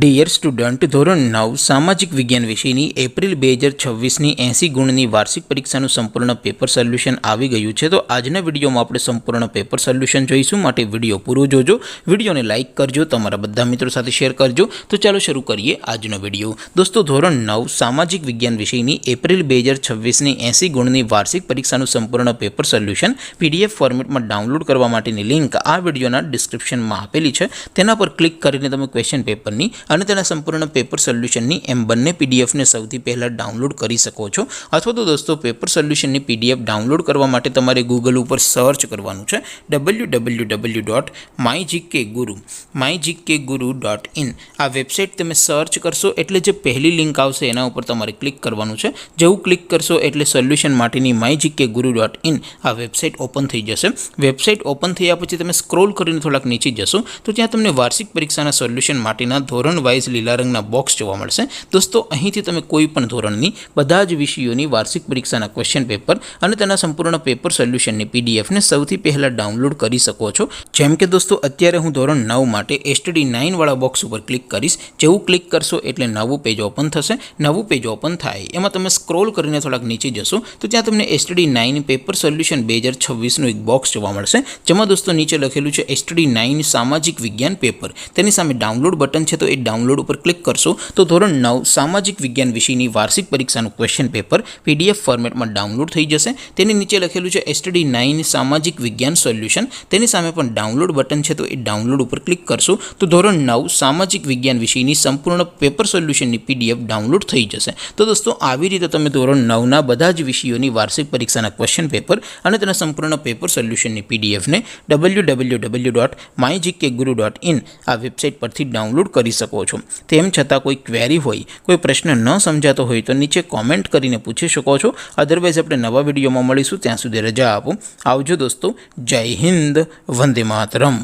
Dear student, ધોરણ 9 સામાજિક વિજ્ઞાન વિષયની એપ્રિલ 2026ની 80 ગુણની વાર્ષિક પરીક્ષાનું સંપૂર્ણ પેપર સોલ્યુશન આવી ગયું છે। તો આજના વિડીયોમાં આપણે સંપૂર્ણ પેપર સોલ્યુશન જોઈશું, માટે વિડીયો પૂરો જોજો, વિડીયોને લાઇક કરજો, તમારા બધા મિત્રો સાથે શેર કરજો। તો ચાલો શરૂ કરીએ આજનો વિડીયો। દોસ્તો, ધોરણ 9 સામાજિક વિજ્ઞાન વિષયની એપ્રિલ 2026ની 80 ગુણની વાર્ષિક પરીક્ષાનું સંપૂર્ણ પેપર સોલ્યુશન PDF ફોર્મેટમાં ડાઉનલોડ કરવા માટેની લિંક આ વિડીયોના ડિસ્ક્રિપ્શનમાં આપેલી છે। તેના પર ક્લિક કરીને તમે ક્વેશ્ચન પેપરની અને તેના સંપૂર્ણ પેપર સોલ્યુશનની એમ બંને પીડીએફને સૌથી પહેલાં ડાઉનલોડ કરી શકો છો। અથવા તો દોસ્તો, પેપર સોલ્યુશનની PDF ડાઉનલોડ કરવા માટે તમારે ગૂગલ ઉપર સર્ચ કરવાનું છે www.mygkguru.in। આ વેબસાઇટ તમે સર્ચ કરશો એટલે જે પહેલી લિંક આવશે એના ઉપર તમારે ક્લિક કરવાનું છે। જેવું ક્લિક કરશો એટલે સોલ્યુશન માટેની mygkguru.in આ વેબસાઇટ ઓપન થઈ જશે। વેબસાઇટ ઓપન થયા પછી તમે સ્ક્રોલ કરીને થોડાક નીચે જશો તો ત્યાં તમને વાર્ષિક પરીક્ષાના સોલ્યુશન માટેના ધોરણ વાઇઝ લીલા રંગના બોક્સ જોવા મળશે। દોસ્તો, અહીંથી તમે કોઈ પણ ધોરણની બધા જ વિષયોની વાર્ષિક પરીક્ષાના ક્વેશ્ચન પેપર અને તેના સંપૂર્ણ પેપર સોલ્યુશનની પીડીએફને સૌથી પહેલાં ડાઉનલોડ કરી શકો છો। જેમ કે દોસ્તો, અત્યારે હું ધોરણ 9 માટે STD 9 વાળા બોક્સ ઉપર ક્લિક કરીશ। જેવું ક્લિક કરશો એટલે નવું પેજ ઓપન થશે। નવું પેજ ઓપન થાય એમાં તમે સ્ક્રોલ કરીને થોડાક નીચે જશો તો ત્યાં તમને STD 9 પેપર સોલ્યુશન 2026નું એક બોક્સ જોવા મળશે, જેમાં દોસ્તો નીચે લખેલું છે STD 9 સામાજિક વિજ્ઞાન પેપર। તેની સામે ડાઉનલોડ બટન છે, તો એ ડાઉનલોડ ઉપર ક્લિક કરશો તો ધોરણ 9 સામાજિક વિજ્ઞાન વિષયની વાર્ષિક પરીક્ષાનું ક્વેશ્ચન પેપર PDF ફોર્મેટમાં ડાઉનલોડ થઈ જશે। તેની નીચે લખેલું છે STD 9 સામાજિક વિજ્ઞાન સોલ્યુશન, તેની સામે પણ ડાઉનલોડ બટન છે, તો એ ડાઉનલોડ ઉપર ક્લિક કરશો તો ધોરણ 9 સામાજિક વિજ્ઞાન વિષયની સંપૂર્ણ પેપર સોલ્યુશનની PDF ડાઉનલોડ થઈ જશે। તો દોસ્તો, આવી રીતે તમે ધોરણ 9ના બધા જ વિષયોની વાર્ષિક પરીક્ષાના ક્વેશ્ચન પેપર અને તેના સંપૂર્ણ પેપર સોલ્યુશનની PDFને www.mygkguru.in આ વેબસાઇટ પરથી ડાઉનલોડ કરી શકો છો। તેમ છતાં કોઈ ક્વેરી હોય, કોઈ પ્રશ્ન ન સમજાતો હોય તો નીચે કોમેન્ટ કરીને પૂછી શકો છો। અધરવાઇઝ આપણે નવા વિડીયોમાં મળીશું, ત્યાં સુધી રજા આપો। આવજો દોસ્તો, જય હિન્દ, વંદે માતરમ।